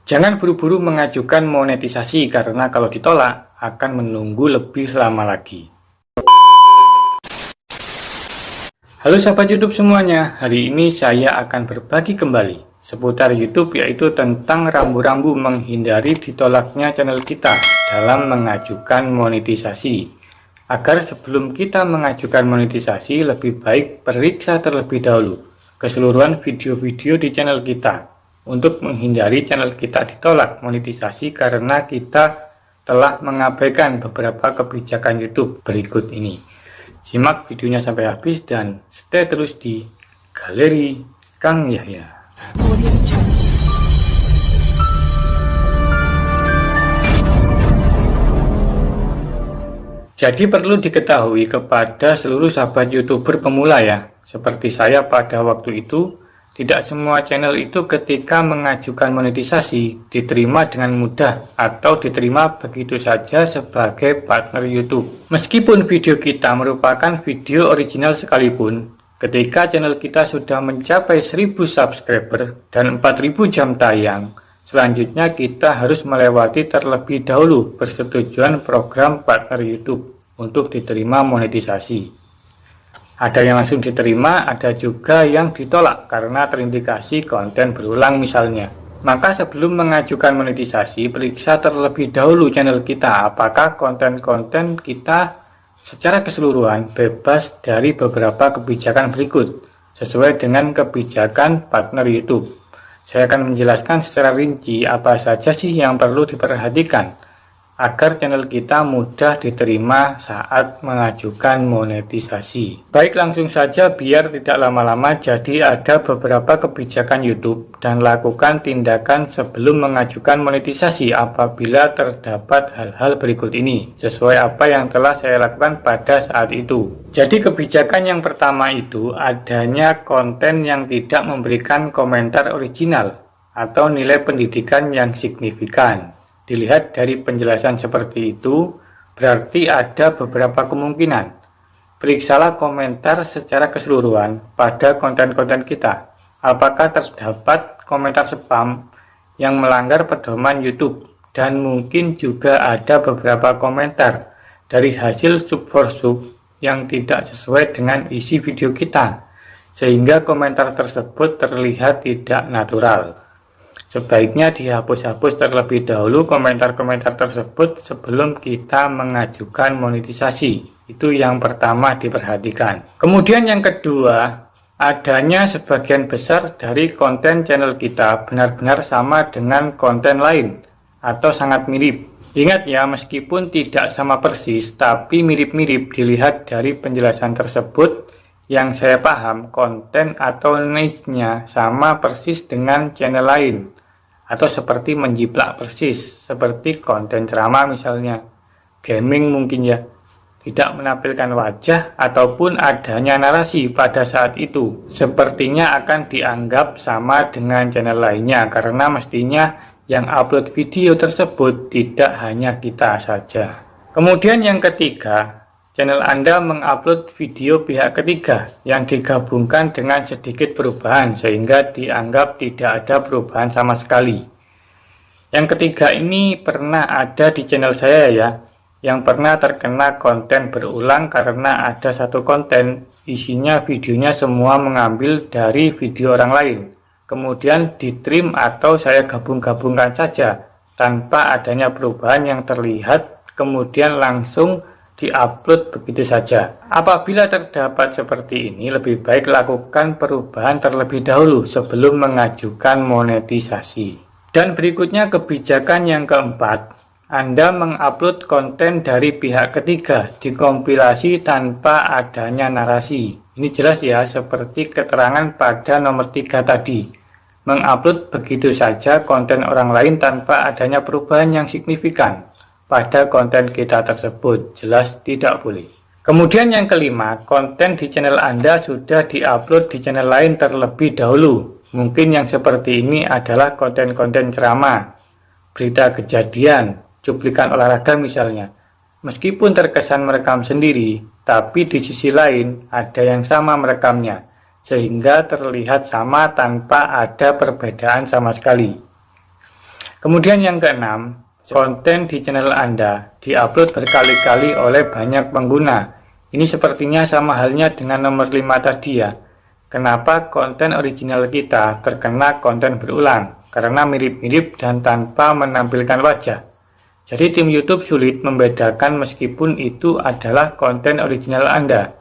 Jangan buru-buru mengajukan monetisasi karena kalau ditolak akan menunggu lebih lama lagi. Halo sahabat YouTube semuanya, hari ini saya akan berbagi kembali seputar YouTube, yaitu tentang rambu-rambu menghindari ditolaknya channel kita dalam mengajukan monetisasi. Agar sebelum kita mengajukan monetisasi, lebih baik periksa terlebih dahulu keseluruhan video-video di channel kita untuk menghindari channel kita ditolak monetisasi karena kita telah mengabaikan beberapa kebijakan YouTube berikut ini. Simak videonya sampai habis dan stay terus di Galeri Kang Yahya. Jadi perlu diketahui kepada seluruh sahabat YouTuber pemula ya, seperti saya pada waktu itu, tidak semua channel itu ketika mengajukan monetisasi diterima dengan mudah atau diterima begitu saja sebagai partner YouTube. Meskipun video kita merupakan video original sekalipun, ketika channel kita sudah mencapai 1000 subscriber dan 4000 jam tayang, selanjutnya kita harus melewati terlebih dahulu persetujuan program partner YouTube untuk diterima monetisasi. Ada yang langsung diterima, ada juga yang ditolak karena terindikasi konten berulang misalnya. Maka sebelum mengajukan monetisasi, periksa terlebih dahulu channel kita apakah konten-konten kita secara keseluruhan bebas dari beberapa kebijakan berikut sesuai dengan kebijakan partner YouTube. Saya akan menjelaskan secara rinci apa saja sih yang perlu diperhatikan agar channel kita mudah diterima saat mengajukan monetisasi. Baik, langsung saja biar tidak lama-lama. Jadi ada beberapa kebijakan YouTube dan lakukan tindakan sebelum mengajukan monetisasi apabila terdapat hal-hal berikut ini sesuai apa yang telah saya lakukan pada saat itu. Jadi kebijakan yang pertama itu adanya konten yang tidak memberikan komentar original atau nilai pendidikan yang signifikan. Dilihat dari penjelasan seperti itu, berarti ada beberapa kemungkinan. Periksalah komentar secara keseluruhan pada konten-konten kita. Apakah terdapat komentar spam yang melanggar pedoman YouTube? Dan mungkin juga ada beberapa komentar dari hasil sub for sub yang tidak sesuai dengan isi video kita, sehingga komentar tersebut terlihat tidak natural. Sebaiknya dihapus-hapus terlebih dahulu komentar-komentar tersebut sebelum kita mengajukan monetisasi. Itu yang pertama diperhatikan. Kemudian yang kedua, adanya sebagian besar dari konten channel kita benar-benar sama dengan konten lain atau sangat mirip. Ingat ya, meskipun tidak sama persis tapi mirip-mirip. Dilihat dari penjelasan tersebut, yang saya paham konten atau niche-nya sama persis dengan channel lain atau seperti menjiplak persis seperti konten ceramah misalnya, gaming mungkin ya, tidak menampilkan wajah ataupun adanya narasi pada saat itu, sepertinya akan dianggap sama dengan channel lainnya karena mestinya yang upload video tersebut tidak hanya kita saja. Kemudian yang ketiga, channel Anda mengupload video pihak ketiga yang digabungkan dengan sedikit perubahan sehingga dianggap tidak ada perubahan sama sekali. Yang ketiga ini pernah ada di channel saya ya, yang pernah terkena konten berulang karena ada satu konten isinya videonya semua mengambil dari video orang lain. Kemudian ditrim atau saya gabung-gabungkan saja tanpa adanya perubahan yang terlihat, kemudian langsung diupload begitu saja. Apabila terdapat seperti ini, lebih baik lakukan perubahan terlebih dahulu sebelum mengajukan monetisasi. Dan berikutnya kebijakan yang keempat, Anda mengupload konten dari pihak ketiga dikompilasi tanpa adanya narasi. Ini jelas ya, seperti keterangan pada nomor 3 tadi. Mengupload begitu saja konten orang lain tanpa adanya perubahan yang signifikan pada konten kita tersebut, jelas tidak boleh. Kemudian yang kelima, konten di channel Anda sudah diupload di channel lain terlebih dahulu. Mungkin yang seperti ini adalah konten-konten ceramah, berita kejadian, cuplikan olahraga misalnya. Meskipun terkesan merekam sendiri, tapi di sisi lain ada yang sama merekamnya, sehingga terlihat sama tanpa ada perbedaan sama sekali. Kemudian yang keenam, konten di channel Anda diupload berkali-kali oleh banyak pengguna. Ini sepertinya sama halnya dengan nomor 5 tadi ya. Kenapa konten original kita terkena konten berulang? Karena mirip-mirip dan tanpa menampilkan wajah. Jadi tim YouTube sulit membedakan meskipun itu adalah konten original Anda.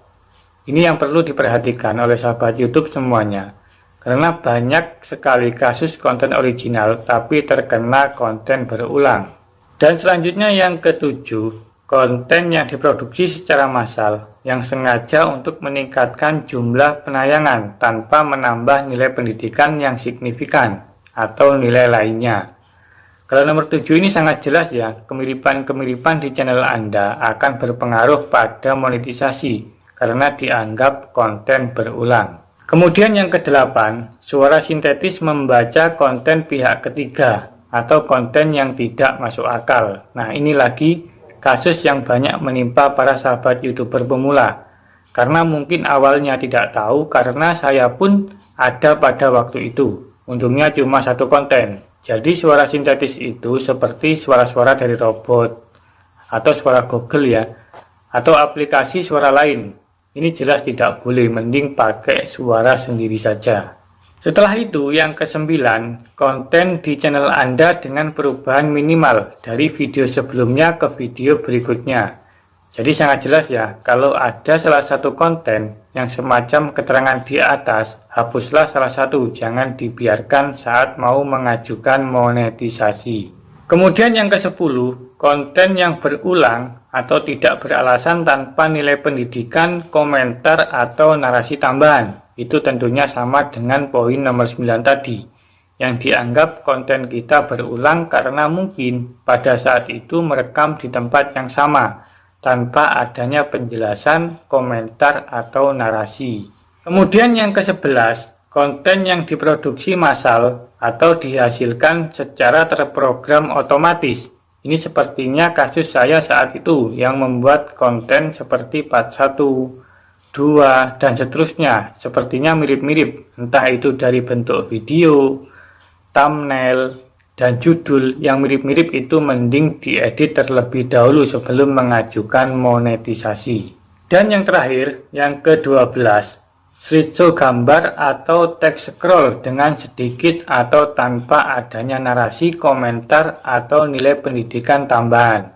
Ini yang perlu diperhatikan oleh sahabat YouTube semuanya. Karena banyak sekali kasus konten original tapi terkena konten berulang. Dan selanjutnya yang ketujuh, konten yang diproduksi secara massal yang sengaja untuk meningkatkan jumlah penayangan tanpa menambah nilai pendidikan yang signifikan atau nilai lainnya. Kalau nomor 7 ini sangat jelas ya, kemiripan-kemiripan di channel Anda akan berpengaruh pada monetisasi karena dianggap konten berulang. Kemudian yang ke-8, suara sintetis membaca konten pihak ketiga atau konten yang tidak masuk akal. Nah, ini lagi kasus yang banyak menimpa para sahabat YouTuber pemula. Karena mungkin awalnya tidak tahu karena saya pun ada pada waktu itu. Untungnya cuma satu konten. Jadi suara sintetis itu seperti suara-suara dari robot atau suara Google ya, atau aplikasi suara lain. Ini jelas tidak boleh, mending pakai suara sendiri saja. Setelah itu yang ke-9, konten di channel Anda dengan perubahan minimal dari video sebelumnya ke video berikutnya. Jadi sangat jelas ya, kalau ada salah satu konten yang semacam keterangan di atas, hapuslah salah satu, jangan dibiarkan saat mau mengajukan monetisasi. Kemudian yang ke-10, konten yang berulang atau tidak beralasan tanpa nilai pendidikan, komentar, atau narasi tambahan. Itu tentunya sama dengan poin nomor 9 tadi, yang dianggap konten kita berulang karena mungkin pada saat itu merekam di tempat yang sama, tanpa adanya penjelasan, komentar, atau narasi. Kemudian yang ke-11, konten yang diproduksi massal atau dihasilkan secara terprogram otomatis. Ini sepertinya kasus saya saat itu yang membuat konten seperti part 1, 2, dan seterusnya. Sepertinya mirip-mirip, entah itu dari bentuk video, thumbnail, dan judul yang mirip-mirip itu mending diedit terlebih dahulu sebelum mengajukan monetisasi. Dan yang terakhir, yang ke-12, slideshow gambar atau teks scroll dengan sedikit atau tanpa adanya narasi, komentar, atau nilai pendidikan tambahan.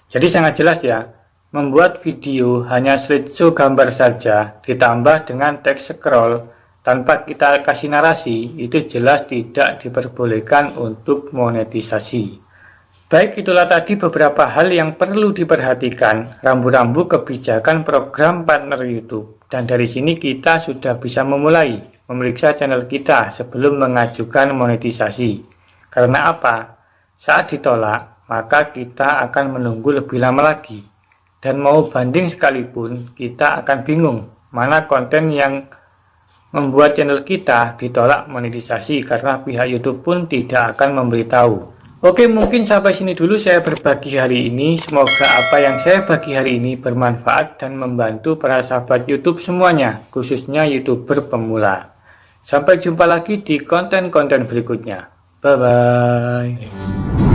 Jadi sangat jelas ya, membuat video hanya slideshow gambar saja ditambah dengan teks scroll tanpa kita kasih narasi, itu jelas tidak diperbolehkan untuk monetisasi. Baik, itulah tadi beberapa hal yang perlu diperhatikan, rambu-rambu kebijakan program partner YouTube. Dan dari sini kita sudah bisa memulai memeriksa channel kita sebelum mengajukan monetisasi. Karena apa? Saat ditolak, maka kita akan menunggu lebih lama lagi. Dan mau banding sekalipun, kita akan bingung mana konten yang membuat channel kita ditolak monetisasi karena pihak YouTube pun tidak akan memberitahu. Oke, mungkin sampai sini dulu saya berbagi hari ini. Semoga apa yang saya bagi hari ini bermanfaat dan membantu para sahabat YouTube semuanya, khususnya YouTuber pemula. Sampai jumpa lagi di konten-konten berikutnya. Bye-bye.